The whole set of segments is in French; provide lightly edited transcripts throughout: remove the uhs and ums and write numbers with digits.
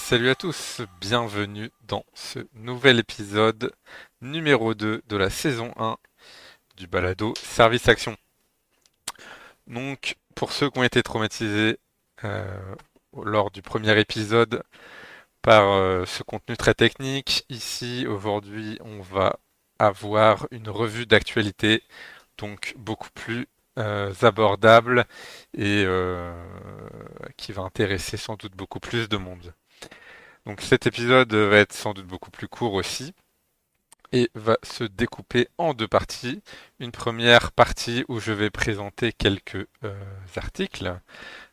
Salut à tous, bienvenue dans ce nouvel épisode numéro 2 de la saison 1 du balado Service Action. Donc, pour ceux qui ont été traumatisés lors du premier épisode par ce contenu très technique, ici aujourd'hui on va avoir une revue d'actualité, donc beaucoup plus abordable et qui va intéresser sans doute beaucoup plus de monde. Donc cet épisode va être sans doute beaucoup plus court aussi et va se découper en deux parties. Une première partie où je vais présenter quelques articles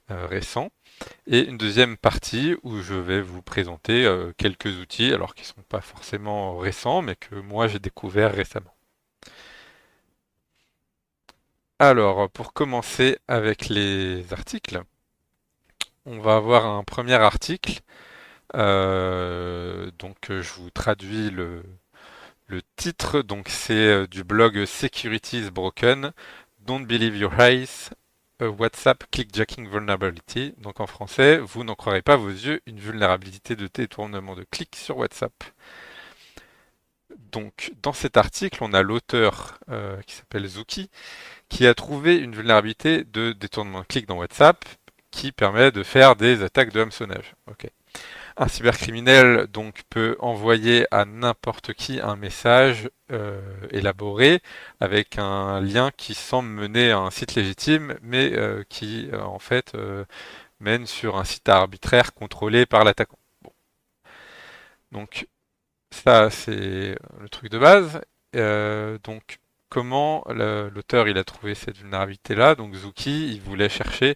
récents et une deuxième partie où je vais vous présenter quelques outils, alors qui ne sont pas forcément récents, mais que moi j'ai découvert récemment. Alors, pour commencer avec les articles, on va avoir un premier article. Je vous traduis le titre, donc c'est du blog Security is Broken. Don't believe your eyes. A WhatsApp clickjacking vulnerability. Donc en français, vous n'en croirez pas vos yeux, une vulnérabilité de détournement de clics sur WhatsApp. Donc dans cet article, on a l'auteur qui s'appelle Zuki qui a trouvé une vulnérabilité de détournement de clics dans WhatsApp qui permet de faire des attaques de hameçonnage. Ok. Un cybercriminel donc peut envoyer à n'importe qui un message élaboré avec un lien qui semble mener à un site légitime, mais qui en fait mène sur un site arbitraire contrôlé par l'attaquant. Bon. Donc ça c'est le truc de base. Donc comment l'auteur il a trouvé cette vulnérabilité là? Donc Zuki il voulait chercher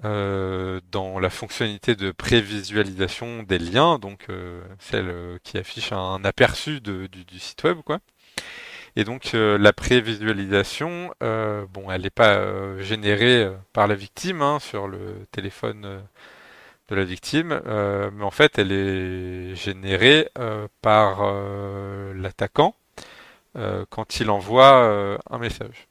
dans la fonctionnalité de prévisualisation des liens, donc celle qui affiche un aperçu du site web, quoi. Et donc la prévisualisation, bon, elle n'est pas générée par la victime hein, sur le téléphone de la victime, mais en fait elle est générée par l'attaquant quand il envoie un message.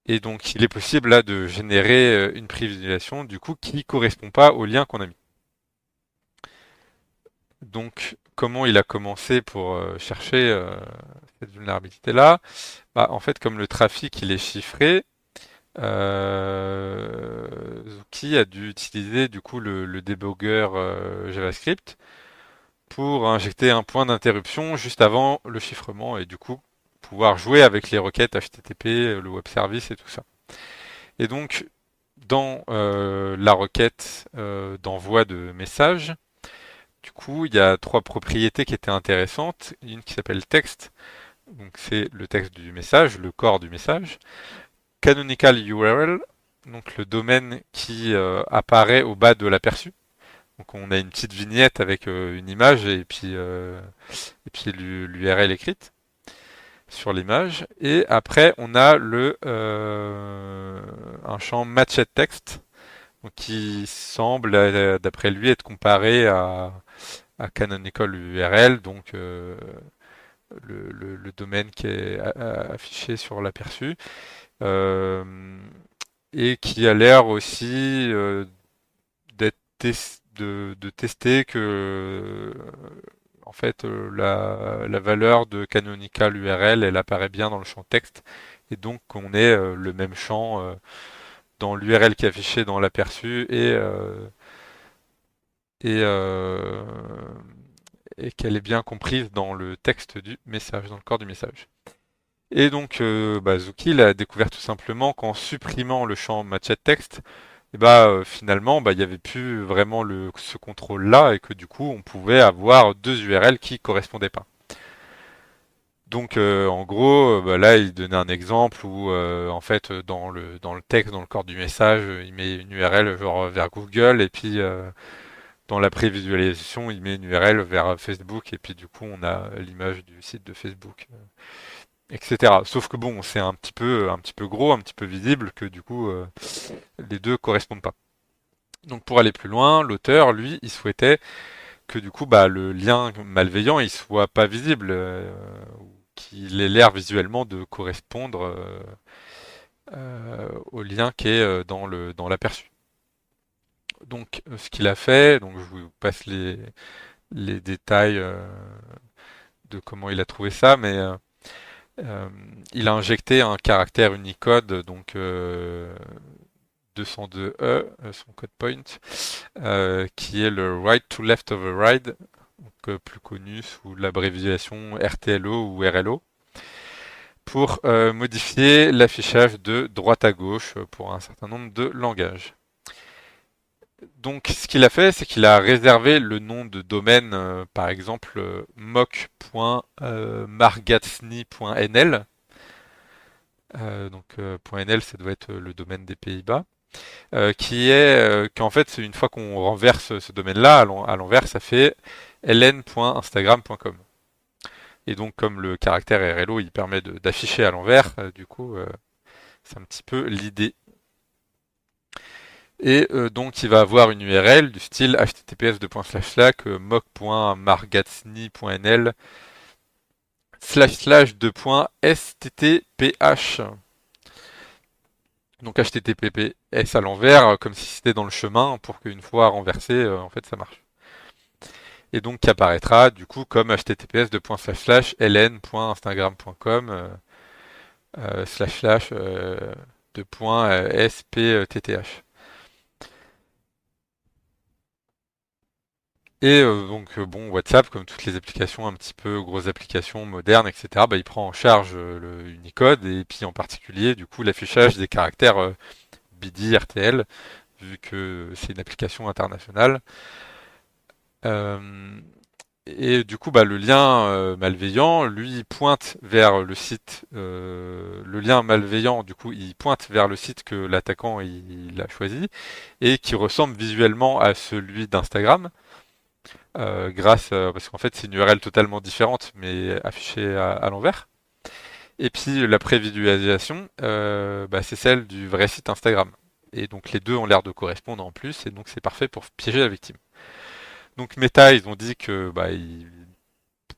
Et donc, il est possible là de générer une prévisualisation du coup qui ne correspond pas au lien qu'on a mis. Donc, comment il a commencé pour chercher cette vulnérabilité-là? Bah, en fait, comme le trafic il est chiffré, Zuki a dû utiliser du coup le débugger JavaScript pour injecter un point d'interruption juste avant le chiffrement et du coup pouvoir jouer avec les requêtes HTTP, le web service et tout ça. Et donc, dans la requête d'envoi de messages, du coup, il y a trois propriétés qui étaient intéressantes. Une qui s'appelle texte, donc c'est le texte du message, le corps du message. Canonical URL, donc le domaine qui apparaît au bas de l'aperçu. Donc on a une petite vignette avec une image et puis l'URL écrite sur l'image. Et après, on a un champ matched text donc, qui semble, d'après lui, être comparé à Canonical URL, donc le domaine qui est affiché sur l'aperçu, euh, et qui a l'air aussi de tester que en fait la valeur de Canonical URL elle apparaît bien dans le champ texte et donc qu'on ait le même champ dans l'URL qui est affiché dans l'aperçu et, euh, et qu'elle est bien comprise dans le texte du message, dans le corps du message. Et donc, Zuki il a découvert tout simplement qu'en supprimant le champ matched text, et finalement, il n'y avait plus vraiment ce contrôle-là et que du coup, on pouvait avoir deux URL qui correspondaient pas. Donc, en gros, là, il donnait un exemple où, en fait, dans le texte, dans le corps du message, il met une URL genre vers Google et puis dans la prévisualisation, il met une URL vers Facebook et puis du coup, on a l'image du site de Facebook, etc. Sauf que bon, c'est un petit peu gros, un petit peu visible que du coup, les deux correspondent pas. Donc pour aller plus loin, l'auteur, lui, il souhaitait que du coup, le lien malveillant, il soit pas visible, ou qu'il ait l'air visuellement de correspondre au lien qui est dans l'aperçu. Donc, ce qu'il a fait, donc je vous passe les détails de comment il a trouvé ça, mais euh, il a injecté un caractère Unicode, donc 202E, son code point, qui est le right to left override, donc, plus connu sous l'abréviation RTLO ou RLO, pour modifier l'affichage de droite à gauche pour un certain nombre de langages. Donc, ce qu'il a fait, c'est qu'il a réservé le nom de domaine, par exemple, mock.margatsny.nl. .nl, ça doit être le domaine des Pays-Bas, qu'en fait, une fois qu'on renverse ce domaine-là à l'envers, ça fait ln.instagram.com. Et donc, comme le caractère RLO, il permet d'afficher à l'envers, du coup, c'est un petit peu l'idée. Et donc, il va avoir une URL du style https://mock.margatsny.nl //2.sttph. Donc https à l'envers, comme si c'était dans le chemin, pour qu'une fois renversé, en fait, ça marche. Et donc, qui apparaîtra du coup comme https://ln.instagram.com //2.sptth. Et donc bon, WhatsApp, comme toutes les applications un petit peu grosses applications modernes, etc., bah, il prend en charge le Unicode et puis en particulier du coup l'affichage des caractères BD, RTL, vu que c'est une application internationale. Euh, et du coup, bah, le lien malveillant, lui, il pointe vers le site. Le lien malveillant, du coup, il pointe vers le site que l'attaquant il a choisi et qui ressemble visuellement à celui d'Instagram. Parce qu'en fait c'est une URL totalement différente mais affichée à l'envers. Et puis la prévisualisation, bah, c'est celle du vrai site Instagram. Et donc les deux ont l'air de correspondre en plus, et donc c'est parfait pour piéger la victime. Donc Meta, ils ont dit que bah, ils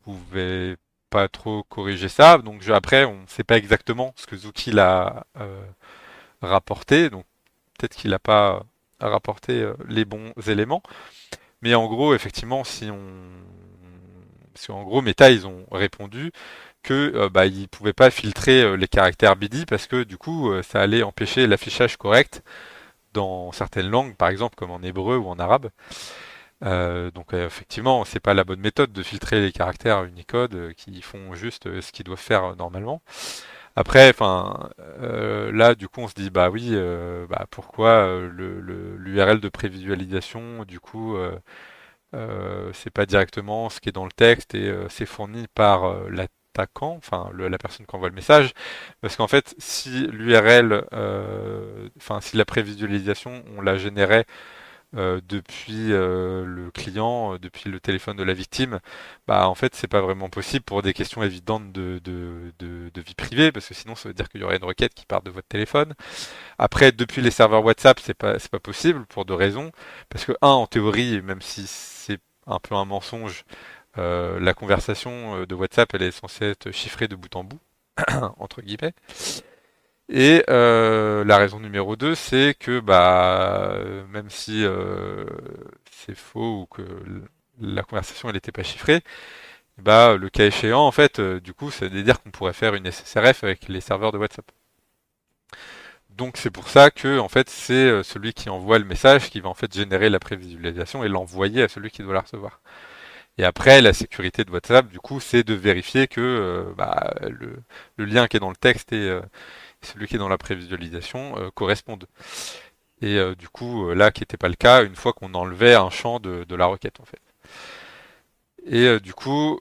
pouvaient pas trop corriger ça. Donc après, on ne sait pas exactement ce que Zuki l'a rapporté. Donc peut-être qu'il n'a pas rapporté les bons éléments. Mais en gros, effectivement, parce qu'en gros, Meta, ils ont répondu que bah, ils pouvaient pas filtrer les caractères BD parce que du coup, ça allait empêcher l'affichage correct dans certaines langues, par exemple comme en hébreu ou en arabe. Donc effectivement, c'est pas la bonne méthode de filtrer les caractères Unicode qui font juste ce qu'ils doivent faire normalement. Après, enfin, là, du coup, on se dit, bah oui, bah pourquoi l'URL de prévisualisation, du coup, c'est pas directement ce qui est dans le texte et c'est fourni par l'attaquant, enfin la personne qui envoie le message, parce qu'en fait, si l'URL, enfin si la prévisualisation, on la générait depuis le client, depuis le téléphone de la victime, bah en fait c'est pas vraiment possible pour des questions évidentes de vie privée, parce que sinon ça veut dire qu'il y aurait une requête qui part de votre téléphone. Après, depuis les serveurs WhatsApp, c'est pas possible pour deux raisons. Parce que, un, en théorie, même si c'est un peu un mensonge, la conversation de WhatsApp, elle est censée être chiffrée de bout en bout, entre guillemets. Et la raison numéro 2, c'est que bah même si c'est faux ou que la conversation elle n'était pas chiffrée, bah le cas échéant en fait, du coup, ça veut dire qu'on pourrait faire une SSRF avec les serveurs de WhatsApp. Donc c'est pour ça que en fait c'est celui qui envoie le message qui va en fait générer la prévisualisation et l'envoyer à celui qui doit la recevoir. Et après la sécurité de WhatsApp du coup c'est de vérifier que bah, le lien qui est dans le texte et celui qui est dans la prévisualisation correspondent. Et du coup là qui n'était pas le cas une fois qu'on enlevait un champ de la requête en fait. Et du coup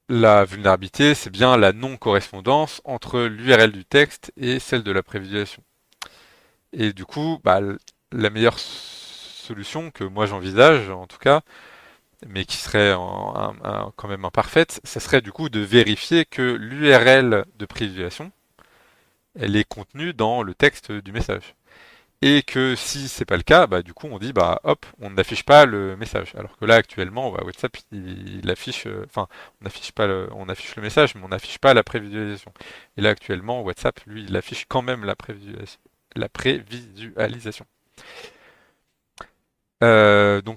la vulnérabilité c'est bien la non-correspondance entre l'URL du texte et celle de la prévisualisation. Et du coup, bah, la meilleure solution que moi j'envisage, en tout cas, mais qui serait quand même imparfaite, ça serait du coup de vérifier que l'URL de prévisualisation, elle est contenue dans le texte du message. Et que si c'est pas le cas, bah du coup on dit bah hop, on n'affiche pas le message. Alors que là actuellement, bah, WhatsApp il affiche, enfin on affiche pas on affiche le message, mais on n'affiche pas la prévisualisation. Et là actuellement, WhatsApp lui il affiche quand même la prévisualisation. La prévisualisation. Bon,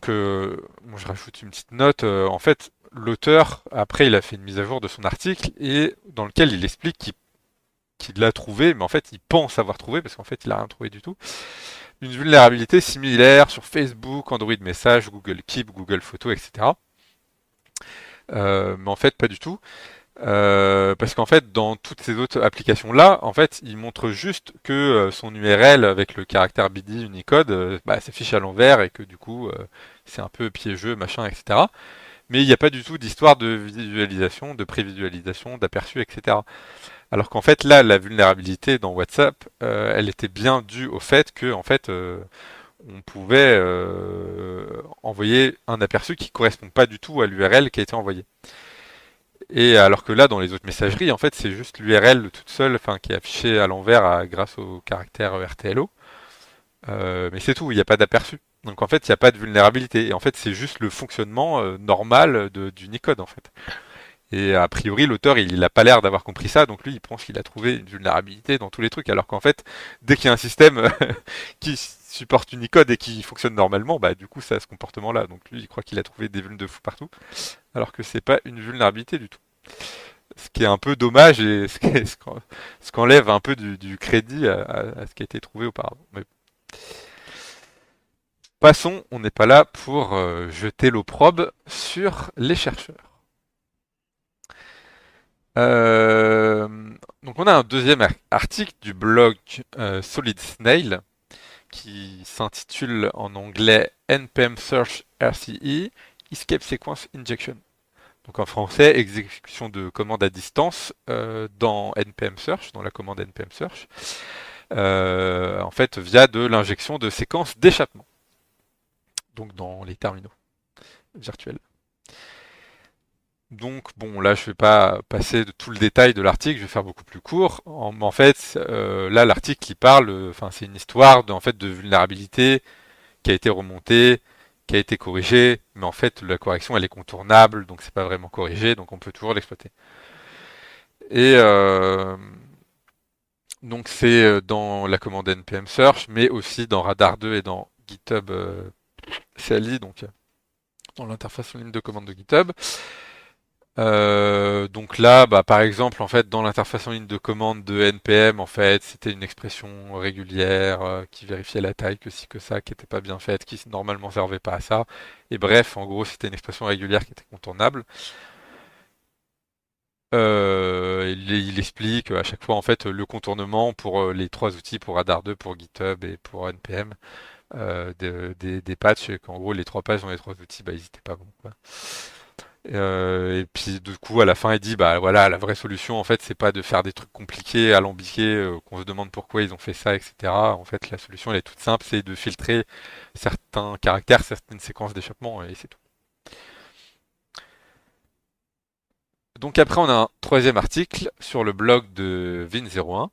je rajoute une petite note. En fait, l'auteur, après, il a fait une mise à jour de son article et dans lequel il explique qu'il l'a trouvé, mais en fait, il pense avoir trouvé parce qu'en fait, il a rien trouvé du tout. Une vulnérabilité similaire sur Facebook, Android Message, Google Keep, Google Photos, etc. Mais en fait, pas du tout. Parce qu'en fait, dans toutes ces autres applications-là, en fait, il montre juste que son URL avec le caractère BD Unicode s'affiche à l'envers et que du coup, c'est un peu piégeux, machin, etc. Mais il n'y a pas du tout d'histoire de visualisation, de prévisualisation, d'aperçu, etc. Alors qu'en fait, là, la vulnérabilité dans WhatsApp, elle était bien due au fait que, en fait, on pouvait envoyer un aperçu qui correspond pas du tout à l'URL qui a été envoyée. Et alors que là, dans les autres messageries, en fait, c'est juste l'URL toute seule, enfin, qui est affichée à l'envers grâce au caractère RTLO. Mais c'est tout, il n'y a pas d'aperçu. Donc en fait, il n'y a pas de vulnérabilité. Et en fait, c'est juste le fonctionnement normal d'Unicode, en fait. Et a priori, l'auteur, il n'a pas l'air d'avoir compris ça, donc lui, il pense qu'il a trouvé une vulnérabilité dans tous les trucs, alors qu'en fait, dès qu'il y a un système qui supporte Unicode et qui fonctionne normalement, bah du coup, ça a ce comportement-là. Donc lui, il croit qu'il a trouvé des vulnes de fou partout, alors que c'est pas une vulnérabilité du tout. Ce qui est un peu dommage et ce qu'enlève un peu du crédit à ce qui a été trouvé auparavant. Mais passons, on n'est pas là pour jeter l'opprobre sur les chercheurs. Euh, donc on a un deuxième article du blog Solid Snail qui s'intitule en anglais NPM Search RCE Escape Sequence Injection. Donc en français, exécution de commande à distance dans NPM Search, dans la commande NPM Search, en fait via de l'injection de séquences d'échappement, donc dans les terminaux virtuels. Donc bon, là je vais pas passer de tout le détail de l'article, je vais faire beaucoup plus court. En fait, là l'article il parle, enfin c'est une histoire en fait de vulnérabilité qui a été remontée, qui a été corrigée, mais en fait la correction elle est contournable, donc c'est pas vraiment corrigé, donc on peut toujours l'exploiter. Et donc c'est dans la commande npm search, mais aussi dans Radar 2 et dans GitHub CLI, donc dans l'interface en ligne de commande de GitHub. Donc là, par exemple, en fait, dans l'interface en ligne de commande de npm, en fait, c'était une expression régulière qui vérifiait la taille, que si que ça, qui était pas bien faite, qui normalement servait pas à ça. Et bref, en gros, c'était une expression régulière qui était contournable. Il explique à chaque fois en fait le contournement pour les trois outils, pour Radar 2, pour GitHub et pour npm, des patchs, et qu'en gros les trois pages dans les trois outils, ils étaient pas bons, quoi. Et puis du coup à la fin il dit bah voilà, la vraie solution en fait c'est pas de faire des trucs compliqués, alambiqués, qu'on se demande pourquoi ils ont fait ça, etc. En fait la solution elle est toute simple, c'est de filtrer certains caractères, certaines séquences d'échappement et c'est tout. Donc après on a un troisième article sur le blog de Vin01,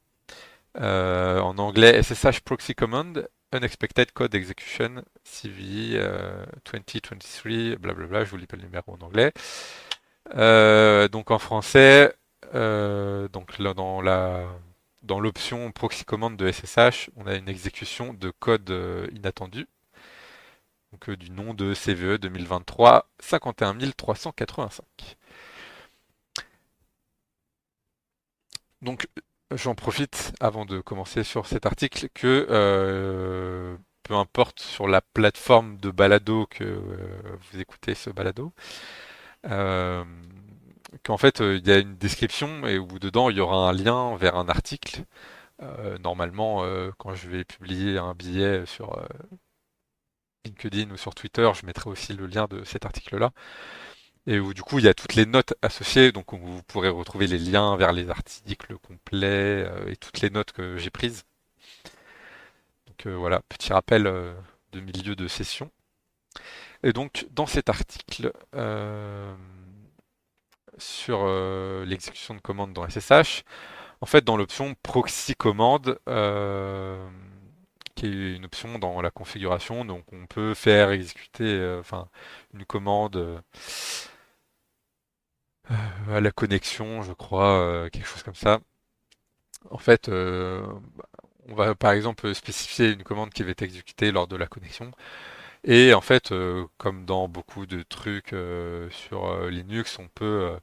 en anglais SSH Proxy Command Unexpected Code Execution CVE 2023, blablabla, je vous lis pas le numéro en anglais. Donc en français, donc là, dans l'option proxy command de SSH, on a une exécution de code inattendu, donc du nom de CVE 2023 51385. Donc j'en profite avant de commencer sur cet article que peu importe sur la plateforme de balado que vous écoutez ce balado, euh, qu'en fait il y a une description et où dedans il y aura un lien vers un article. Normalement, quand je vais publier un billet sur LinkedIn ou sur Twitter, je mettrai aussi le lien de cet article-là. Et où du coup il y a toutes les notes associées, donc où vous pourrez retrouver les liens vers les articles complets et toutes les notes que j'ai prises. Donc voilà, petit rappel de milieu de session. Et donc dans cet article sur l'exécution de commandes dans SSH, en fait dans l'option proxy commande, qui est une option dans la configuration, donc on peut faire exécuter une commande à la connexion, je crois, quelque chose comme ça. En fait, on va par exemple spécifier une commande qui va être exécutée lors de la connexion. Et en fait, comme dans beaucoup de trucs sur Linux, on peut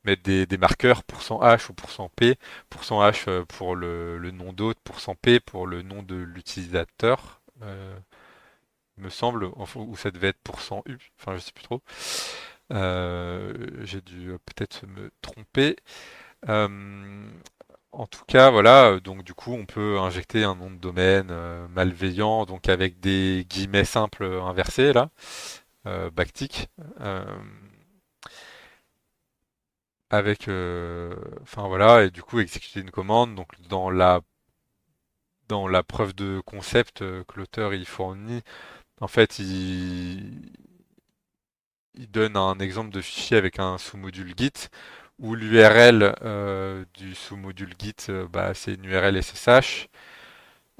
mettre des marqueurs %h ou %p, %h pour le nom d'hôte, %p pour le nom de l'utilisateur, me semble, enfin, ou ça devait être %u, enfin je sais plus trop. J'ai dû peut-être me tromper. Euh, En tout cas, voilà, donc du coup, on peut injecter un nom de domaine malveillant, donc avec des guillemets simples inversés là, backtick, euh, avec, enfin voilà, et du coup exécuter une commande. Donc dans la preuve de concept que l'auteur il fournit, en fait, il donne un exemple de fichier avec un sous-module Git où l'URL du sous-module Git, bah, c'est une URL SSH.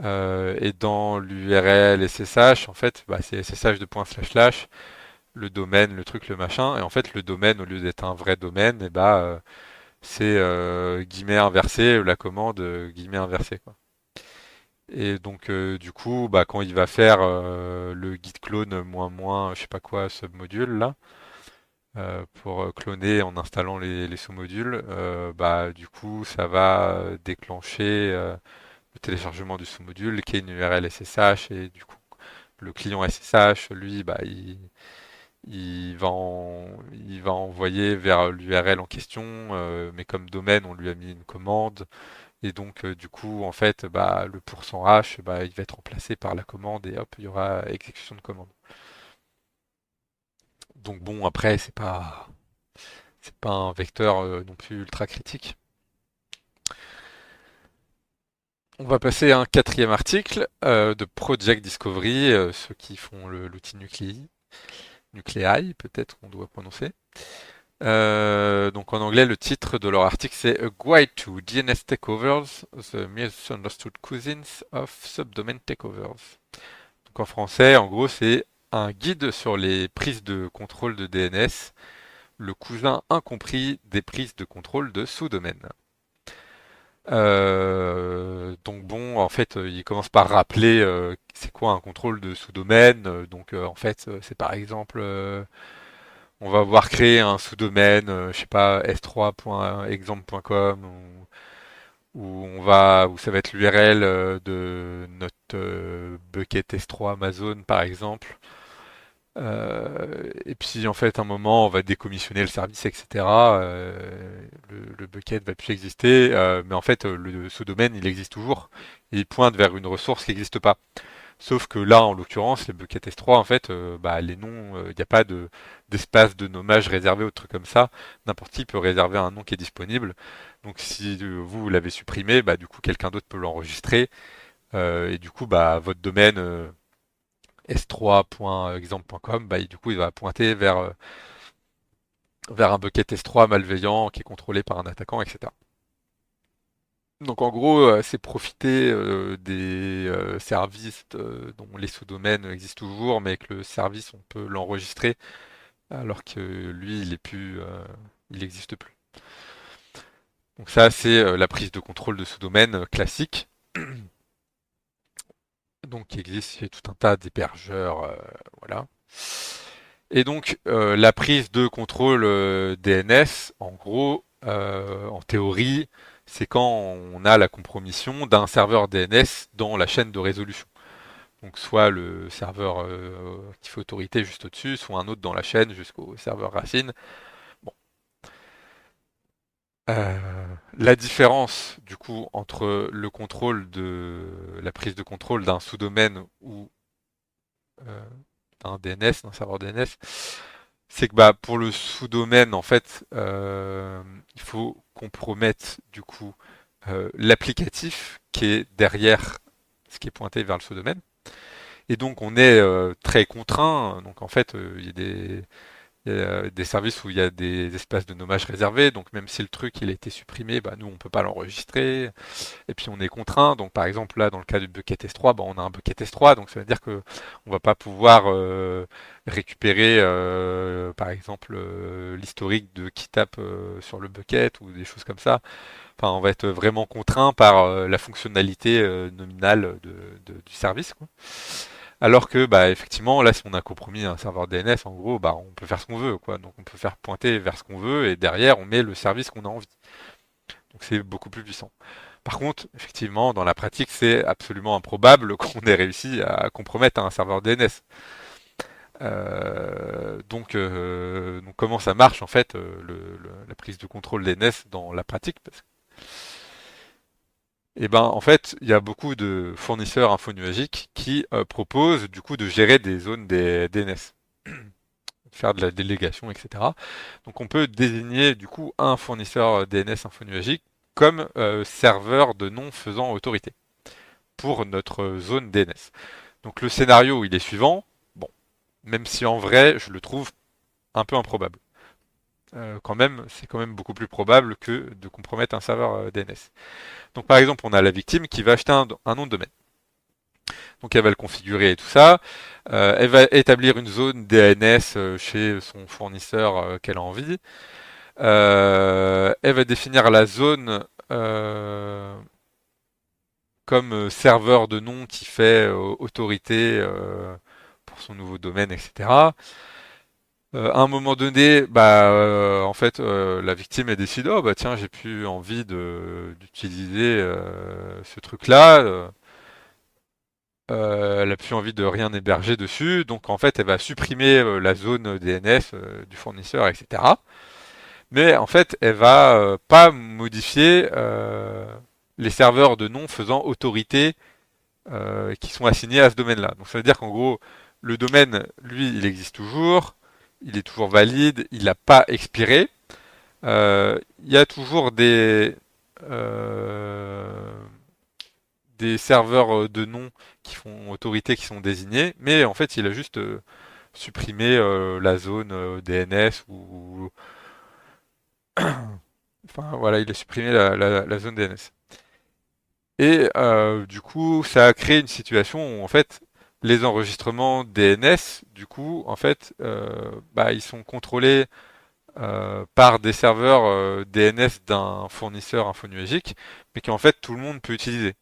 Et dans l'URL SSH, en fait, bah, c'est SSH de point slash slash, le domaine, le truc, le machin. Et en fait, le domaine, au lieu d'être un vrai domaine, et bah, c'est guillemets inversé, la commande guillemets inversé, quoi. Et donc, du coup, bah, quand il va faire le git clone moins moins, je sais pas quoi, submodule là, pour cloner en installant les sous-modules, bah, du coup, ça va déclencher le téléchargement du sous-module qui est une URL SSH et du coup, le client SSH, lui, bah, il va envoyer vers l'URL en question, mais comme domaine, on lui a mis une commande. Et donc, du coup, en fait, bah, le %h, bah, il va être remplacé par la commande et hop, il y aura exécution de commande. Donc bon, après, c'est pas un vecteur non plus ultra critique. On va passer à un quatrième article de Project Discovery, ceux qui font l'outil Nuclei, peut-être qu'on doit prononcer. Donc en anglais, le titre de leur article c'est A Guide to DNS Takeovers, the Misunderstood Cousins of Subdomain Takeovers. Donc en français, en gros, c'est un guide sur les prises de contrôle de DNS, le cousin incompris des prises de contrôle de sous-domaine. Donc bon, en fait, il commence par rappeler c'est quoi un contrôle de sous-domaine. Donc en fait, c'est par exemple on va avoir créé un sous-domaine, je sais pas, s3.exemple.com où ça va être l'URL de notre bucket S3 Amazon par exemple. Et puis en fait, à un moment, on va décommissionner le service, etc. Le bucket va plus exister, mais en fait, le sous-domaine, il existe toujours. Et il pointe vers une ressource qui n'existe pas. Sauf que là, en l'occurrence, les buckets S3, en fait, bah, les noms, il n'y a pas d'espace de nommage réservé ou de trucs comme ça. N'importe qui peut réserver un nom qui est disponible. Donc si vous l'avez supprimé, bah, du coup, quelqu'un d'autre peut l'enregistrer. Et du coup, bah, votre domaine s3.exemple.com, bah, du coup, il va pointer vers un bucket S3 malveillant qui est contrôlé par un attaquant, etc. Donc en gros, c'est profiter des services dont les sous-domaines existent toujours, mais que le service, on peut l'enregistrer, alors que lui, il n'existe plus. Donc ça, c'est la prise de contrôle de sous-domaine classique, donc qui existe chez tout un tas d'hébergeurs, voilà. Et donc la prise de contrôle DNS, en gros, en théorie, c'est quand on a la compromission d'un serveur DNS dans la chaîne de résolution. Donc soit le serveur qui fait autorité juste au-dessus, soit un autre dans la chaîne jusqu'au serveur racine. Bon. La différence du coup entre le contrôle de la prise de contrôle d'un sous-domaine ou euh, d'un DNS, d'un serveur DNS, c'est que bah, pour le sous-domaine, en fait, il faut compromettre du coup l'applicatif qui est derrière ce qui est pointé vers le sous-domaine. Et donc on est très contraint. Donc en fait, il y a des services où il y a des espaces de nommage réservés. Donc même si le truc il a été supprimé, bah, nous on peut pas l'enregistrer. Et puis on est contraint. Donc par exemple là dans le cas du bucket S3, bah, on a un bucket S3, donc ça veut dire que on va pas pouvoir récupérer par exemple l'historique de qui tape sur le bucket ou des choses comme ça. Enfin on va être vraiment contraint par la fonctionnalité nominale du service, quoi. Alors que, bah, effectivement, là, si on a compromis un serveur DNS, en gros, bah, on peut faire ce qu'on veut, quoi. Donc, on peut faire pointer vers ce qu'on veut et derrière, on met le service qu'on a envie. Donc, c'est beaucoup plus puissant. Par contre, effectivement, dans la pratique, c'est absolument improbable qu'on ait réussi à compromettre un serveur DNS. Donc, comment ça marche en fait, la prise de contrôle DNS dans la pratique? Et ben, en fait, il y a beaucoup de fournisseurs infonuagiques qui proposent du coup de gérer des zones des DNS, faire de la délégation, etc. Donc, on peut désigner du coup un fournisseur DNS infonuagique comme serveur de nom faisant autorité pour notre zone DNS. Donc, le scénario, il est suivant. Bon, même si en vrai, je le trouve un peu improbable. Quand même, c'est quand même beaucoup plus probable que de compromettre un serveur DNS. Donc par exemple, on a la victime qui va acheter un nom de domaine. Donc elle va le configurer et tout ça. Elle va établir une zone DNS chez son fournisseur qu'elle a envie. Elle va définir la zone comme serveur de nom qui fait autorité pour son nouveau domaine, etc. À un moment donné, bah, en fait, la victime elle décide, oh bah tiens, j'ai plus envie d'utiliser ce truc-là. Elle a plus envie de rien héberger dessus, donc en fait, elle va supprimer la zone DNS du fournisseur, etc. Mais en fait, elle va pas modifier les serveurs de nom faisant autorité qui sont assignés à ce domaine-là. Donc ça veut dire qu'en gros, le domaine, lui, il existe toujours, il est toujours valide, il n'a pas expiré. Il y a toujours euh, des serveurs de nom qui font autorité, qui sont désignés, mais en fait, il a juste supprimé la zone DNS ou, enfin voilà, il a supprimé la zone DNS. Et du coup, ça a créé une situation où en fait, les enregistrements DNS, du coup, en fait, bah, ils sont contrôlés par des serveurs DNS d'un fournisseur infonuagique, mais qu'en fait tout le monde peut utiliser.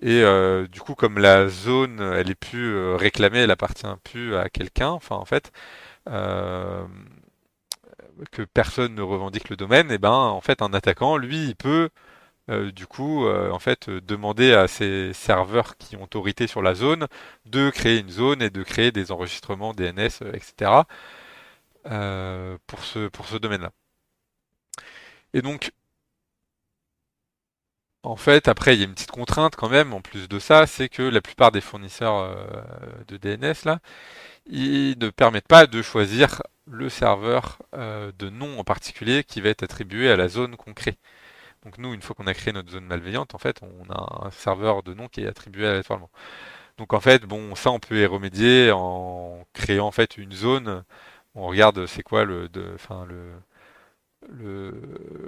Et du coup, comme la zone, elle est plus réclamée, elle appartient plus à quelqu'un, enfin en fait, euh, que personne ne revendique le domaine, et ben en fait un attaquant, lui, il peut du coup en fait demander à ces serveurs qui ont autorité sur la zone de créer une zone et de créer des enregistrements DNS, etc. Pour ce domaine-là. Et donc en fait, après, il y a une petite contrainte quand même, en plus de ça, c'est que la plupart des fournisseurs de DNS, là, ils ne permettent pas de choisir le serveur de nom en particulier qui va être attribué à la zone qu'on crée. Donc nous, une fois qu'on a créé notre zone malveillante, en fait, on a un serveur de nom qui est attribué aléatoirement. Donc en fait, bon, ça, on peut y remédier en créant en fait une zone. On regarde c'est quoi enfin le,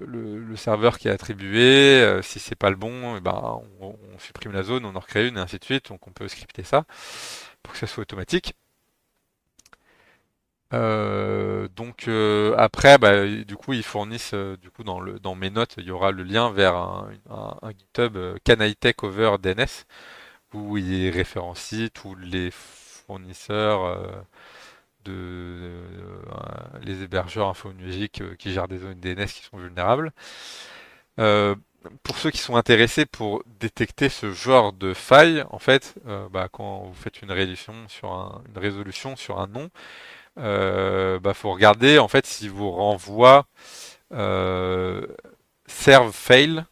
le serveur qui est attribué. Si c'est pas le bon, eh ben, on supprime la zone, on en recrée une et ainsi de suite. Donc on peut scripter ça pour que ça soit automatique. Donc après, bah, du coup, ils fournissent du coup dans mes notes, il y aura le lien vers un GitHub Kanaitech over DNS où il référencie tous les fournisseurs les hébergeurs infonuagiques qui gèrent des zones DNS qui sont vulnérables. Euh, pour ceux qui sont intéressés pour détecter ce genre de faille, en fait, bah, quand vous faites une résolution sur un nom, bah, faut regarder en fait s'il vous renvoie euh, serve fail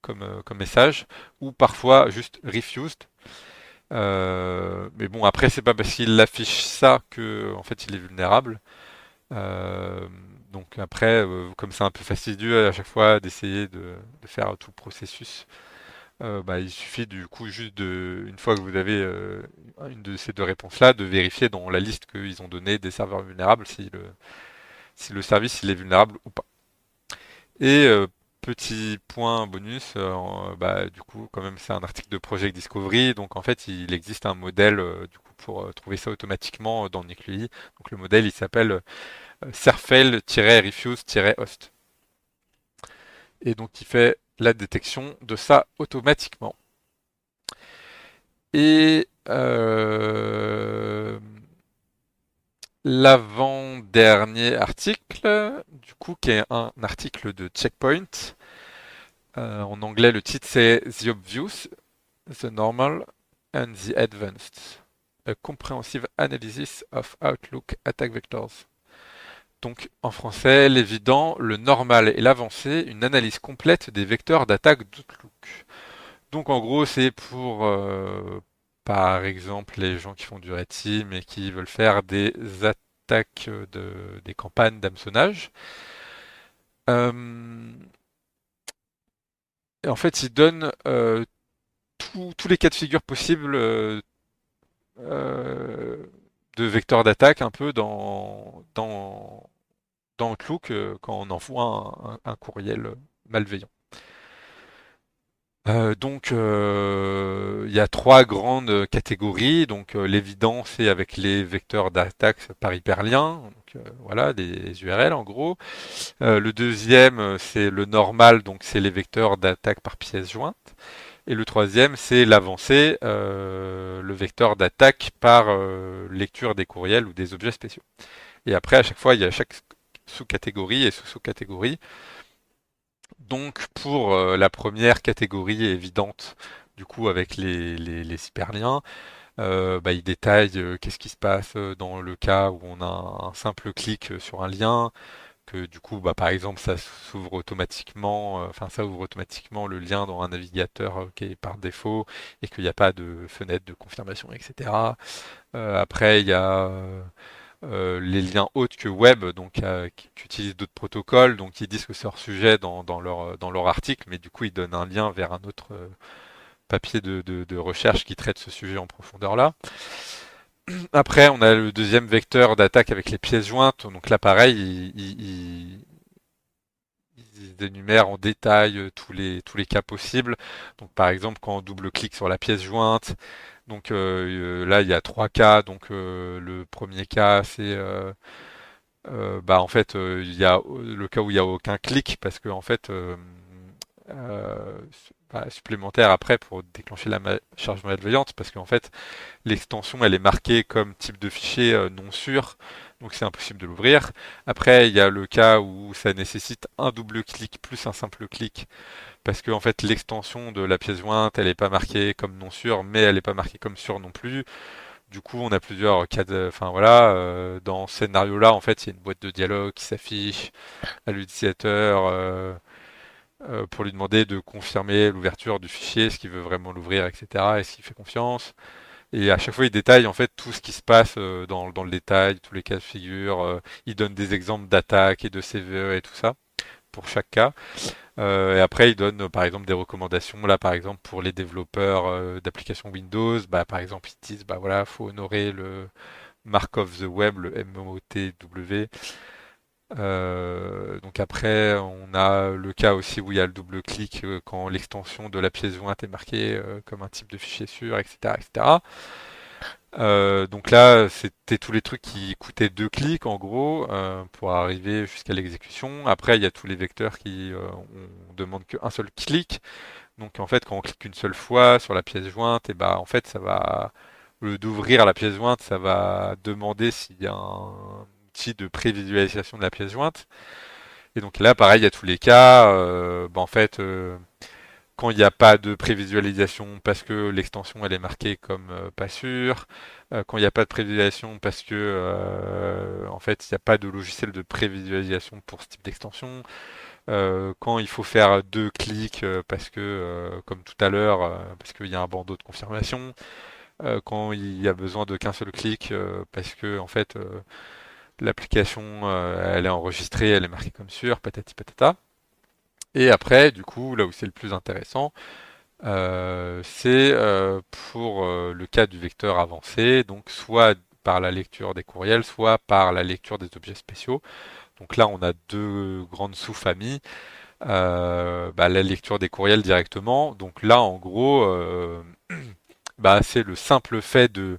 comme message ou parfois juste refused. Mais bon, après, c'est pas parce qu'il affiche ça que en fait il est vulnérable. Euh, donc après, comme c'est un peu fastidieux à chaque fois d'essayer de faire tout le processus, bah, il suffit du coup juste une fois que vous avez une de ces deux réponses-là, de vérifier dans la liste qu'ils ont donné des serveurs vulnérables si le service il est vulnérable ou pas. Et petit point bonus, bah, du coup, quand même, c'est un article de Project Discovery, donc en fait, il existe un modèle du coup pour trouver ça automatiquement dans Nuclei. Donc le modèle, il s'appelle serfail-refuse-host. Et donc, il fait la détection de ça automatiquement. Et l'avant-dernier article, du coup, qui est un article de Checkpoint. En anglais, le titre c'est The Obvious, The Normal and the Advanced. A Comprehensive Analysis of Outlook Attack Vectors. Donc, en français, l'évident, le normal et l'avancé, une analyse complète des vecteurs d'attaque d'Outlook. Donc, en gros, c'est pour, par exemple, les gens qui font du red team et qui veulent faire des attaques des campagnes d'hameçonnage. Euh, et en fait, ils donnent tous les cas de figure possibles euh, de vecteurs d'attaque un peu dans Outlook quand on envoie un courriel malveillant. Il y a trois grandes catégories. Donc, l'évident, c'est avec les vecteurs d'attaque par hyperlien. Donc, voilà, les URL en gros. Le deuxième, c'est le normal. Donc, c'est les vecteurs d'attaque par pièce jointe. Et le troisième, c'est l'avancé, le vecteur d'attaque par lecture des courriels ou des objets spéciaux. Et après, à chaque fois, il y a chaque sous-catégorie et sous-sous-catégorie. Donc pour la première catégorie évidente, du coup avec les hyperliens, il détaille qu'est-ce qui se passe dans le cas où on a un simple clic sur un lien, que du coup par exemple ça s'ouvre automatiquement, enfin ça ouvre automatiquement le lien dans un navigateur qui est par défaut et qu'il n'y a pas de fenêtre de confirmation, etc. Après il y a les liens autres que web, donc qui utilisent d'autres protocoles, donc ils disent que c'est hors sujet dans leur article, mais du coup ils donnent un lien vers un autre papier de recherche qui traite ce sujet en profondeur là. Après, on a le deuxième vecteur d'attaque avec les pièces jointes, donc là pareil, ils énumèrent en détail tous les cas possibles. Donc par exemple, quand on double-clique sur la pièce jointe, donc là il y a trois cas. Donc le premier cas c'est en fait, il y a le cas où il n'y a aucun clic parce que en fait, euh, supplémentaire après pour déclencher la charge malveillante parce qu'en fait, l'extension elle est marquée comme type de fichier non sûr, donc c'est impossible de l'ouvrir. Après, il y a le cas où ça nécessite un double clic plus un simple clic parce que en fait, l'extension de la pièce jointe elle est pas marquée comme non sûr, mais elle est pas marquée comme sûr non plus. Du coup, on a plusieurs cas de, enfin voilà, dans ce scénario-là, en fait, il y a une boîte de dialogue qui s'affiche à l'utilisateur pour lui demander de confirmer l'ouverture du fichier, est-ce qu'il veut vraiment l'ouvrir, etc. Est-ce qu'il fait confiance. Et à chaque fois, il détaille en fait tout ce qui se passe dans le détail, tous les cas de figure. Il donne des exemples d'attaques et de CVE et tout ça pour chaque cas. Et après, il donne par exemple des recommandations. Là, par exemple, pour les développeurs d'applications Windows, par exemple, ils disent voilà, faut honorer le Mark of the Web, le MOTW. Donc après, on a le cas aussi où il y a le double clic quand l'extension de la pièce jointe est marquée comme un type de fichier sûr, etc., etc. Donc là, c'était tous les trucs qui coûtaient deux clics en gros pour arriver jusqu'à l'exécution. Après, il y a tous les vecteurs qui on demande qu'un seul clic. Donc en fait, quand on clique une seule fois sur la pièce jointe, et en fait, ça va au lieu d'ouvrir la pièce jointe, ça va demander s'il y a un outil de prévisualisation de la pièce jointe. Et donc là, pareil, il y a tous les cas. En fait, quand il n'y a pas de prévisualisation parce que l'extension elle est marquée comme pas sûre, quand il n'y a pas de prévisualisation parce que en fait il n'y a pas de logiciel de prévisualisation pour ce type d'extension, quand il faut faire deux clics parce que comme tout à l'heure parce qu'il y a un bandeau de confirmation, quand il y a besoin de qu'un seul clic parce que en fait l'application elle est enregistrée, elle est marquée comme sûre, patati patata. Et après, du coup, là où c'est le plus intéressant, c'est pour le cas du vecteur avancé, donc soit par la lecture des courriels, soit par la lecture des objets spéciaux. Donc là, on a deux grandes sous-familles. La lecture des courriels directement. Donc là, en gros, c'est le simple fait de,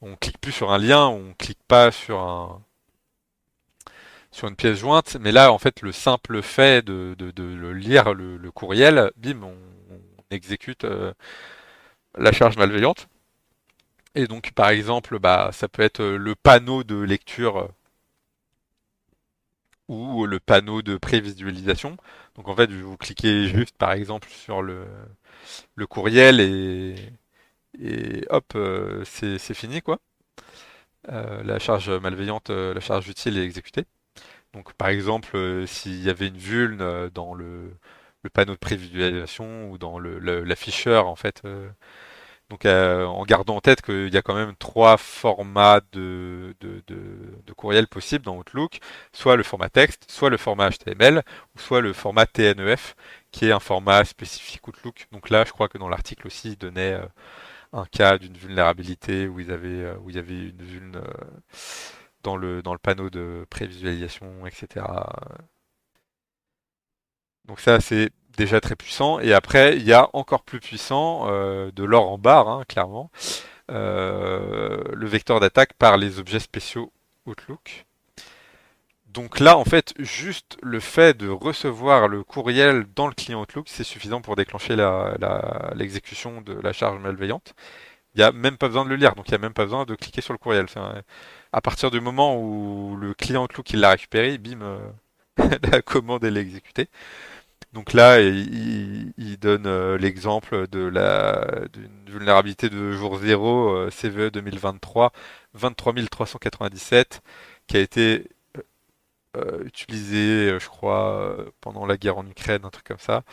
on clique plus sur un lien, on clique pas sur une pièce jointe, mais là, en fait, le simple fait de lire le courriel, bim, on exécute la charge malveillante. Et donc, par exemple, bah, ça peut être le panneau de lecture ou le panneau de prévisualisation. Donc, en fait, vous cliquez juste, par exemple, sur le courriel et hop, c'est fini, quoi. La charge malveillante, la charge utile est exécutée. Donc, par exemple, s'il y avait une vulne dans le panneau de prévisualisation ou dans l'afficheur, en fait, donc en gardant en tête qu'il y a quand même trois formats de courriel possibles dans Outlook, soit le format texte, soit le format HTML, ou soit le format TNEF, qui est un format spécifique Outlook. Donc là, je crois que dans l'article aussi, il donnait un cas d'une vulnérabilité où il y avait une vulne dans le panneau de prévisualisation, etc. Donc ça, c'est déjà très puissant. Et après, il y a encore plus puissant, de l'or en barre, hein, clairement, le vecteur d'attaque par les objets spéciaux Outlook. Donc là, en fait, juste le fait de recevoir le courriel dans le client Outlook, c'est suffisant pour déclencher l'exécution de la charge malveillante. Il n'y a même pas besoin de le lire, donc il n'y a même pas besoin de cliquer sur le courriel. Enfin, à partir du moment où le client Outlook il l'a récupéré, bim, la commande elle est exécutée. Donc là, il donne l'exemple d'une vulnérabilité de jour 0, CVE 2023, 23397, qui a été utilisée, je crois, pendant la guerre en Ukraine, un truc comme ça,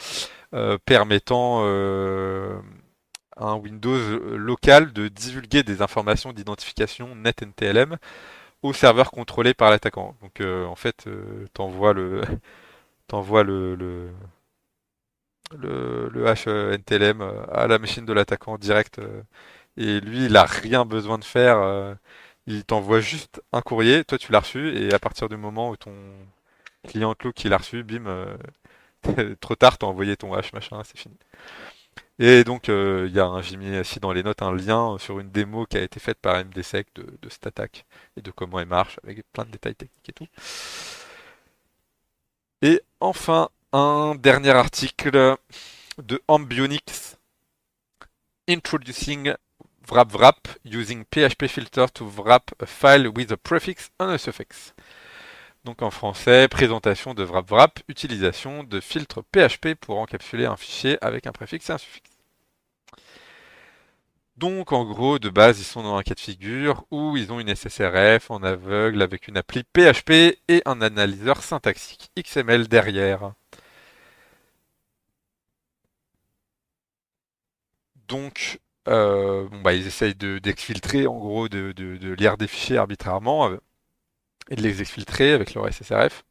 permettant à un Windows local de divulguer des informations d'identification NetNTLM au serveur contrôlé par l'attaquant. Donc en fait, t'envoies t'envoies le hash NTLM à la machine de l'attaquant direct. Et lui, il a rien besoin de faire. Il t'envoie juste un courrier, toi tu l'as reçu, et à partir du moment où ton client Outlook il l'a reçu, bim, trop tard, t'as envoyé ton hash, machin, c'est fini. Et donc, j'ai mis ici dans les notes un lien sur une démo qui a été faite par MDSec de cette attaque et de comment elle marche, avec plein de détails techniques et tout. Et enfin, un dernier article de Ambionix, Introducing WrapWrap using PHP filter to wrap a file with a prefix and a suffix. Donc en français, présentation de WrapWrap, utilisation de filtres PHP pour encapsuler un fichier avec un préfixe et un suffixe. Donc en gros, de base, ils sont dans un cas de figure où ils ont une SSRF en aveugle avec une appli PHP et un analyseur syntaxique XML derrière. Donc, bon, bah, ils essayent d'exfiltrer, en gros, de lire des fichiers arbitrairement et de les exfiltrer avec leur SSRF.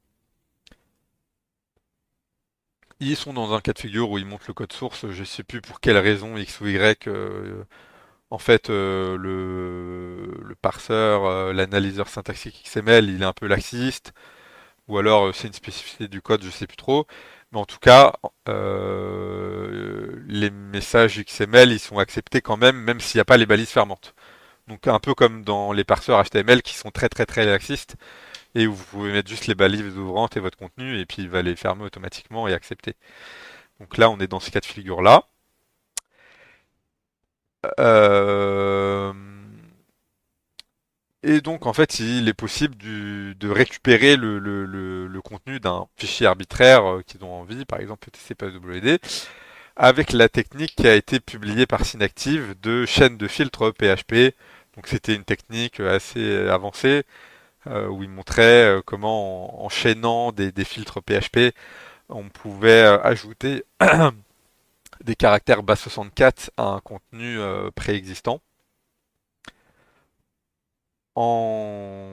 Ils sont dans un cas de figure où ils montent le code source, je sais plus pour quelle raison, X ou Y. En fait, le parseur, l'analyseur syntaxique XML, il est un peu laxiste, ou alors c'est une spécificité du code, je sais plus trop. Mais en tout cas, les messages XML, ils sont acceptés quand même, même s'il n'y a pas les balises fermantes. Donc un peu comme dans les parseurs HTML qui sont très très très laxistes, et où vous pouvez mettre juste les balises ouvrantes et votre contenu, et puis il va les fermer automatiquement et accepter. Donc là, on est dans ce cas de figure-là. Euh, Et donc, en fait, il est possible de récupérer le contenu d'un fichier arbitraire qu'ils ont envie, par exemple TCP/WD, avec la technique qui a été publiée par Synactive de chaîne de filtre PHP. Donc, c'était une technique assez avancée où il montrait comment, en enchaînant des filtres PHP, on pouvait ajouter des caractères base64 à un contenu préexistant en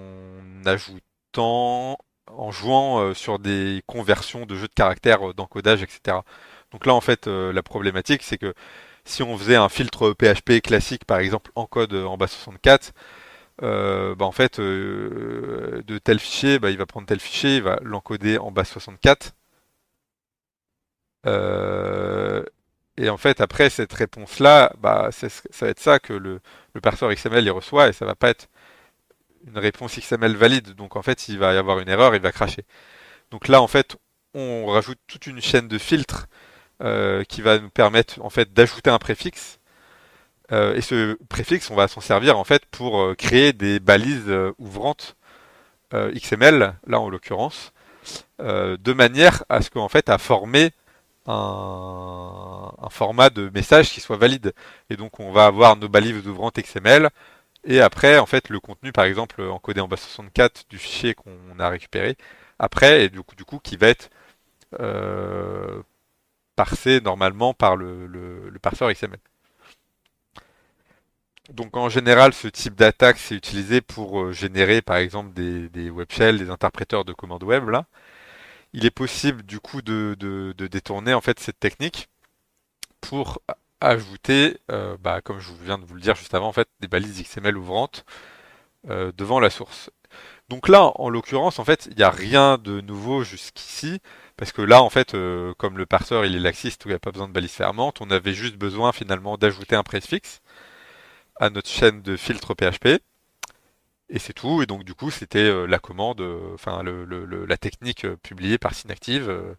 ajoutant, en jouant sur des conversions de jeux de caractères d'encodage, etc. Donc là, en fait, la problématique, c'est que si on faisait un filtre PHP classique, par exemple, en code en base 64, bah en fait, de tel fichier, bah, il va prendre tel fichier, il va l'encoder en base 64. euh, et en fait, après cette réponse-là, bah, ça va être ça que le parseur XML il reçoit et ça va pas être une réponse XML valide. Donc en fait, il va y avoir une erreur, il va cracher. Donc là, en fait, on rajoute toute une chaîne de filtres qui va nous permettre en fait d'ajouter un préfixe. Et ce préfixe, on va s'en servir en fait pour créer des balises ouvrantes XML, là en l'occurrence, de manière à ce qu'en fait à former un format de message qui soit valide. Et donc on va avoir nos balises ouvrantes XML et après en fait le contenu par exemple encodé en base 64 du fichier qu'on a récupéré après et du coup qui va être euh, parsé normalement par le parseur XML. Donc en général, ce type d'attaque, c'est utilisé pour générer par exemple des web shells, des interpréteurs de commandes web là. Il est possible du coup de détourner en fait cette technique pour ajouter, comme je viens de vous le dire juste avant, en fait, des balises XML ouvrantes devant la source. Donc là, en l'occurrence, en fait, il n'y a rien de nouveau jusqu'ici, parce que là, en fait, comme le parseur il est laxiste où il n'y a pas besoin de balises fermantes, on avait juste besoin finalement d'ajouter un préfixe à notre chaîne de filtre PHP. Et c'est tout. Et donc du coup, c'était la commande, enfin la technique publiée par Synactive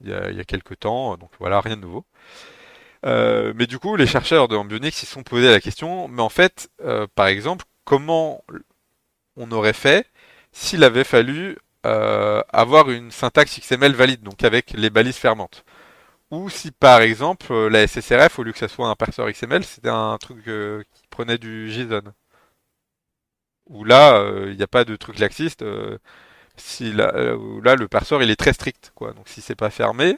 il y a quelques temps. Donc voilà, rien de nouveau. Mais du coup, les chercheurs de Ambionix s'y sont posé la question. Mais en fait, par exemple, comment on aurait fait s'il avait fallu avoir une syntaxe XML valide, donc avec les balises fermantes. Ou si par exemple la SSRF, au lieu que ça soit un parseur XML, c'était un truc qui prenait du JSON. Où là, il n'y a pas de truc laxiste. Si là, où là, le parseur il est très strict, quoi. Donc si c'est pas fermé,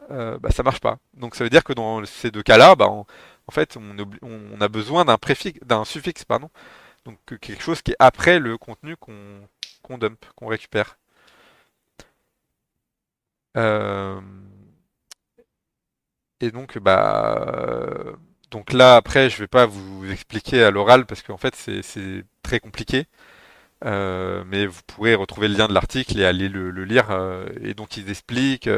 ça marche pas. Donc ça veut dire que dans ces deux cas-là, en fait, on a besoin d'un suffixe, pardon. Donc quelque chose qui est après le contenu qu'on dump, qu'on récupère. Euh, et donc là après, je vais pas vous expliquer à l'oral parce qu'en fait c'est très compliqué. Mais vous pourrez retrouver le lien de l'article et aller le lire. Et donc ils expliquent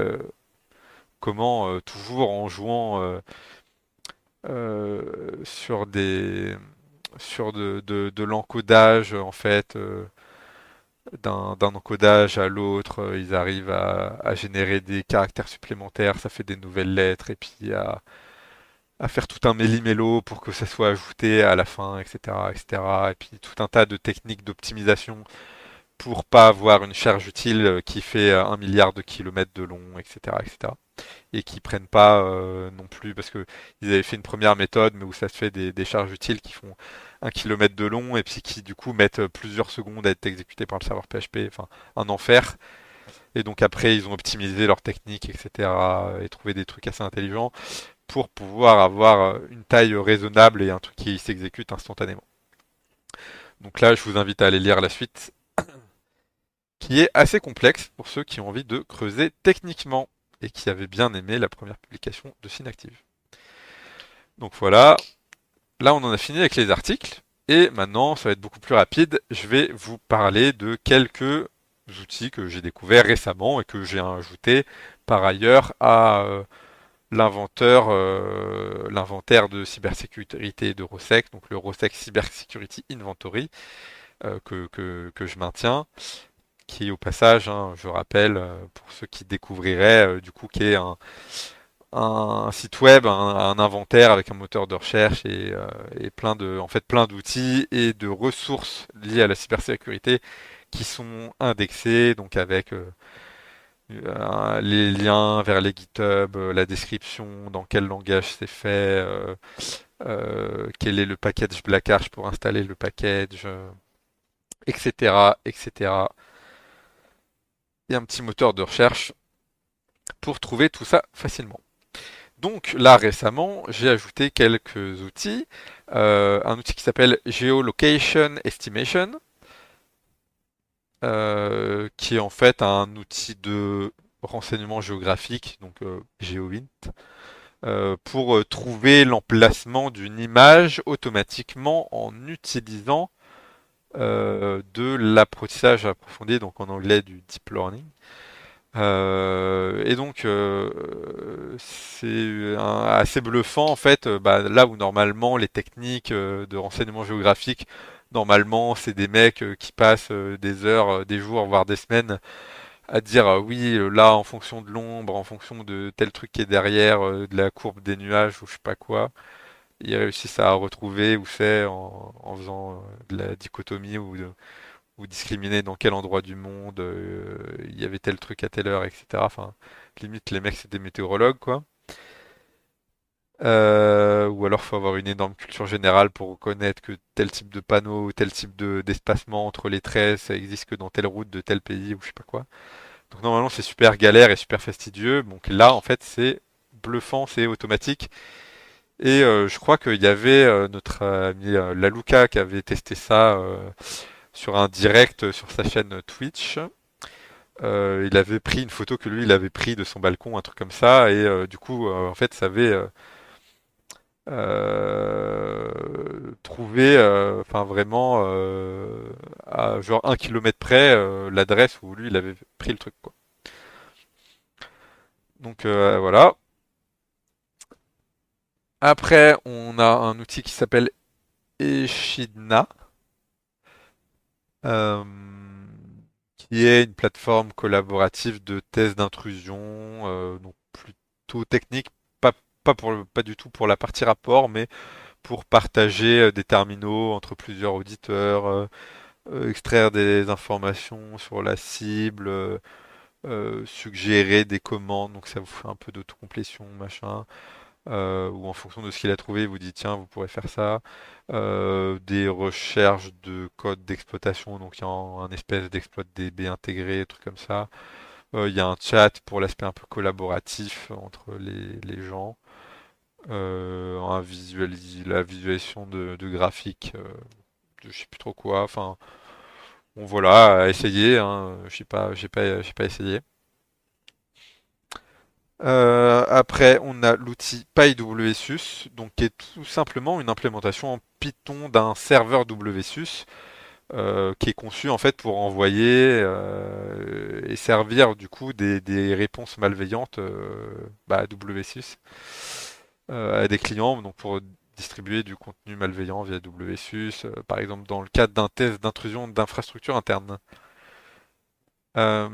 comment toujours en jouant sur de l'encodage en fait d'un encodage à l'autre, ils arrivent à générer des caractères supplémentaires, ça fait des nouvelles lettres et puis à faire tout un méli-mélo pour que ça soit ajouté à la fin, etc., etc. Et cetera. Et puis tout un tas de techniques d'optimisation pour pas avoir une charge utile qui fait 1 milliard de kilomètres de long, etc., etc. Et qui prennent pas non plus parce que ils avaient fait une première méthode, mais où ça se fait des charges utiles qui font 1 kilomètre de long et puis qui du coup mettent plusieurs secondes à être exécutées par le serveur PHP, enfin un enfer. Et donc après ils ont optimisé leur technique, etc. et trouvé des trucs assez intelligents pour pouvoir avoir une taille raisonnable et un truc qui s'exécute instantanément. Donc là je vous invite à aller lire la suite qui est assez complexe pour ceux qui ont envie de creuser techniquement et qui avaient bien aimé la première publication de Synactive. Donc voilà, là on en a fini avec les articles, et maintenant ça va être beaucoup plus rapide, je vais vous parler de quelques outils que j'ai découverts récemment et que j'ai ajoutés par ailleurs à l'inventaire de cybersécurité de ROSEC, donc le ROSEC Cybersecurity Inventory que je maintiens, qui au passage, hein, je rappelle, pour ceux qui découvriraient, du coup, qui est un site web, un inventaire avec un moteur de recherche et plein d'outils et de ressources liées à la cybersécurité qui sont indexées, donc avec les liens vers les GitHub, la description, dans quel langage c'est fait, quel est le package Blackarch pour installer le package, etc., etc. Et un petit moteur de recherche pour trouver tout ça facilement. Donc là récemment, j'ai ajouté quelques outils. Un outil qui s'appelle Geolocation Estimation, qui est en fait un outil de renseignement géographique, donc GeoInt, pour trouver l'emplacement d'une image automatiquement en utilisant de l'apprentissage approfondi, donc en anglais du deep learning. Et donc c'est assez bluffant en fait. Là où normalement les techniques de renseignement géographique, normalement c'est des mecs qui passent des heures, des jours, voire des semaines à dire oui là en fonction de l'ombre, en fonction de tel truc qui est derrière, de la courbe des nuages ou je sais pas quoi, ils réussissent à retrouver où c'est en faisant de la dichotomie ou discriminer dans quel endroit du monde il y avait tel truc à telle heure, etc. Enfin, limite les mecs c'est des météorologues quoi. Ou alors faut avoir une énorme culture générale pour reconnaître que tel type de panneau ou tel type d'espacement entre les traits, ça existe que dans telle route de tel pays ou je sais pas quoi. Donc normalement c'est super galère et super fastidieux. Donc là en fait c'est bluffant, c'est automatique. Et je crois qu'il y avait notre ami Lalouka qui avait testé ça sur un direct sur sa chaîne Twitch. Il avait pris une photo que lui il avait pris de son balcon, un truc comme ça, et du coup en fait ça avait trouvé, enfin vraiment à genre 1 kilomètre près l'adresse où lui il avait pris le truc quoi. Donc voilà. Après on a un outil qui s'appelle Echidna. euh, qui est une plateforme collaborative de tests d'intrusion, donc plutôt technique, pas du tout pour la partie rapport, mais pour partager des terminaux entre plusieurs auditeurs, extraire des informations sur la cible, suggérer des commandes, donc ça vous fait un peu d'autocomplétion, machin, ou en fonction de ce qu'il a trouvé, il vous dit tiens, vous pourrez faire ça. Des recherches de code d'exploitation, donc il y a un espèce d'exploit DB intégré, trucs comme ça. Il y a un chat pour l'aspect un peu collaboratif entre les gens. La visualisation de graphiques, de je sais plus trop quoi. Enfin, bon voilà, à essayer. Hein. Je sais pas, j'ai pas essayé. Après, on a l'outil PyWSUS, donc qui est tout simplement une implémentation en Python d'un serveur WSUS qui est conçu en fait pour envoyer et servir du coup des réponses malveillantes à WSUS à des clients, donc pour distribuer du contenu malveillant via WSUS, par exemple dans le cadre d'un test d'intrusion d'infrastructure interne. Euh,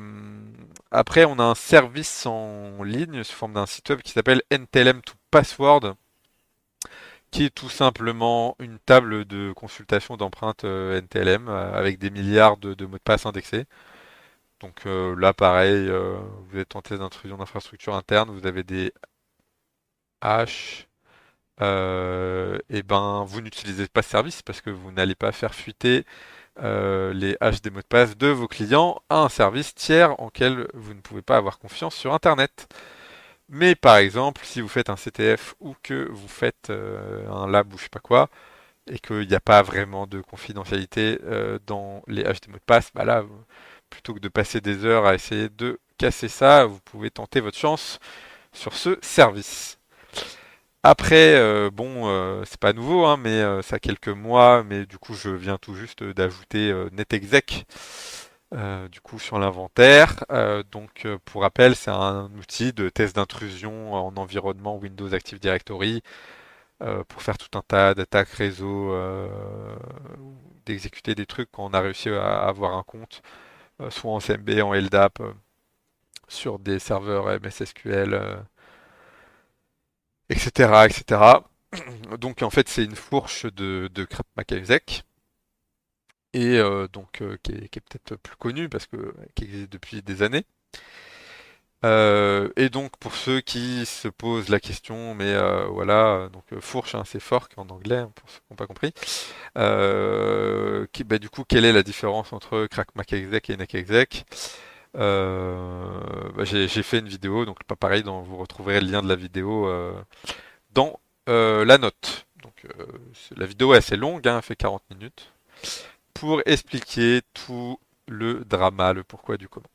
Après, on a un service en ligne sous forme d'un site web qui s'appelle NTLM to Password, qui est tout simplement une table de consultation d'empreintes NTLM avec des milliards de mots de passe indexés. Donc là, pareil, vous êtes en test d'intrusion d'infrastructure interne, vous avez des hashes, et ben vous n'utilisez pas ce service parce que vous n'allez pas faire fuiter les hashes des mots de passe de vos clients à un service tiers en quel vous ne pouvez pas avoir confiance sur Internet. Mais par exemple, si vous faites un CTF ou que vous faites un lab ou je sais pas quoi, et qu'il n'y a pas vraiment de confidentialité dans les hashes des mots de passe, bah là, plutôt que de passer des heures à essayer de casser ça, vous pouvez tenter votre chance sur ce service. Après, bon, c'est pas nouveau, hein, mais ça a quelques mois, mais du coup, je viens tout juste d'ajouter NetExec, du coup, sur l'inventaire. Donc, pour rappel, c'est un outil de test d'intrusion en environnement Windows Active Directory pour faire tout un tas d'attaques réseau, d'exécuter des trucs quand on a réussi à avoir un compte, soit en CMB, en LDAP, sur des serveurs MS SQL, etc., etc. Donc en fait c'est une fourche de Crap McIsaac et donc qui est peut-être plus connue parce que qui existe depuis des années. Et donc pour ceux qui se posent la question, mais voilà, donc fourche, hein, c'est fork en anglais, hein, pour ceux qui n'ont pas compris. Du coup, quelle est la différence entre Crack McExec et NetExec? J'ai fait une vidéo, donc pas pareil, vous retrouverez le lien de la vidéo dans la note. Donc la vidéo est assez longue, hein, elle fait 40 minutes, pour expliquer tout le drama, le pourquoi du comment.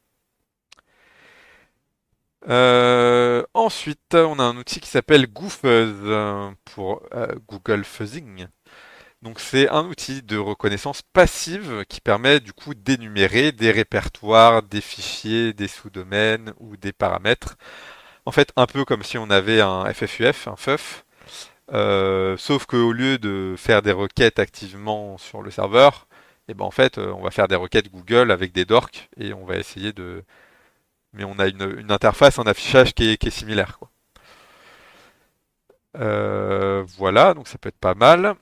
Ensuite, on a un outil qui s'appelle GoFuzz pour Google Fuzzing. Donc c'est un outil de reconnaissance passive qui permet du coup d'énumérer des répertoires, des fichiers, des sous-domaines ou des paramètres. En fait, un peu comme si on avait un FFUF, un FUF, sauf qu'au lieu de faire des requêtes activement sur le serveur, et ben en fait, on va faire des requêtes Google avec des dorks et on va essayer de. Mais on a une interface, un affichage qui est similaire, quoi. Voilà, donc ça peut être pas mal.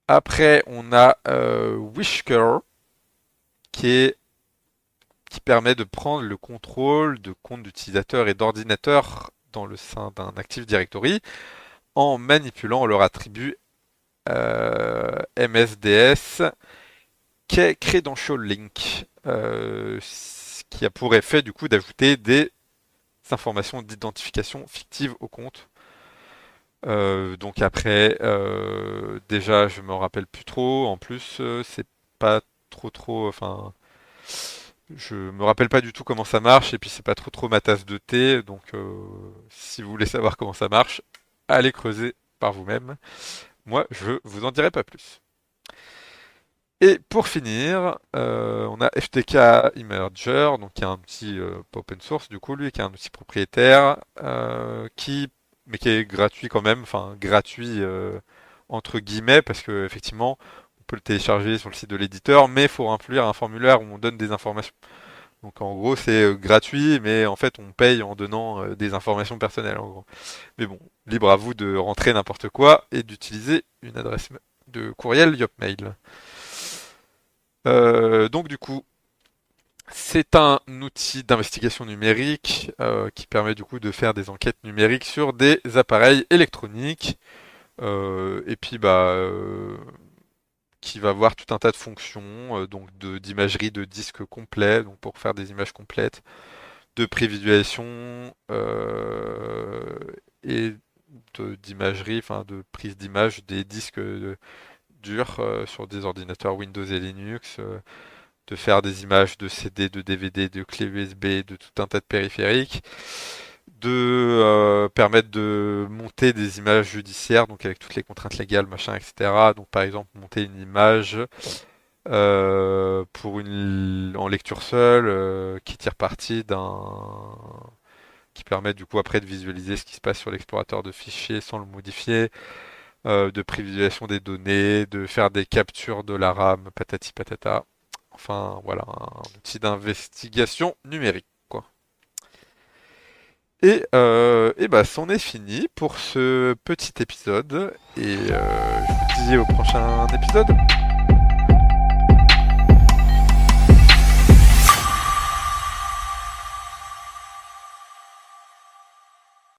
Après, on a Whisker, qui est qui permet de prendre le contrôle de comptes d'utilisateurs et d'ordinateurs dans le sein d'un Active Directory en manipulant leur attribut MSDS qu'est Credential Link, ce qui a pour effet du coup d'ajouter des informations d'identification fictives au compte. Donc après, déjà je me rappelle plus trop. En plus, c'est pas trop. Enfin, je me rappelle pas du tout comment ça marche et puis c'est pas trop ma tasse de thé. Donc si vous voulez savoir comment ça marche, allez creuser par vous-même. Moi, je vous en dirai pas plus. Et pour finir, on a FTK Emerger, donc qui est un outil pas open source du coup, lui, qui est un outil propriétaire, mais qui est gratuit quand même, enfin gratuit entre guillemets, parce que effectivement, on peut le télécharger sur le site de l'éditeur, mais il faut remplir un formulaire où on donne des informations. Donc en gros, c'est gratuit, mais en fait, on paye en donnant des informations personnelles, en gros. Mais bon, libre à vous de rentrer n'importe quoi et d'utiliser une adresse de courriel Yopmail. Donc du coup, c'est un outil d'investigation numérique qui permet du coup de faire des enquêtes numériques sur des appareils électroniques et puis qui va avoir tout un tas de fonctions donc d'imagerie de disque complet donc pour faire des images complètes, de prévisualisation et d'imagerie, enfin de prise d'image des disques durs sur des ordinateurs Windows et Linux. De faire des images de CD, de DVD, de clés USB, de tout un tas de périphériques, de permettre de monter des images judiciaires, donc avec toutes les contraintes légales, machin, etc. Donc par exemple monter une image en lecture seule qui tire parti qui permet du coup après de visualiser ce qui se passe sur l'explorateur de fichiers sans le modifier, de prévisualisation des données, de faire des captures de la RAM, patati patata. Enfin, voilà, un outil d'investigation numérique, quoi. Et bah, c'en est fini pour ce petit épisode. Et je vous dis au prochain épisode.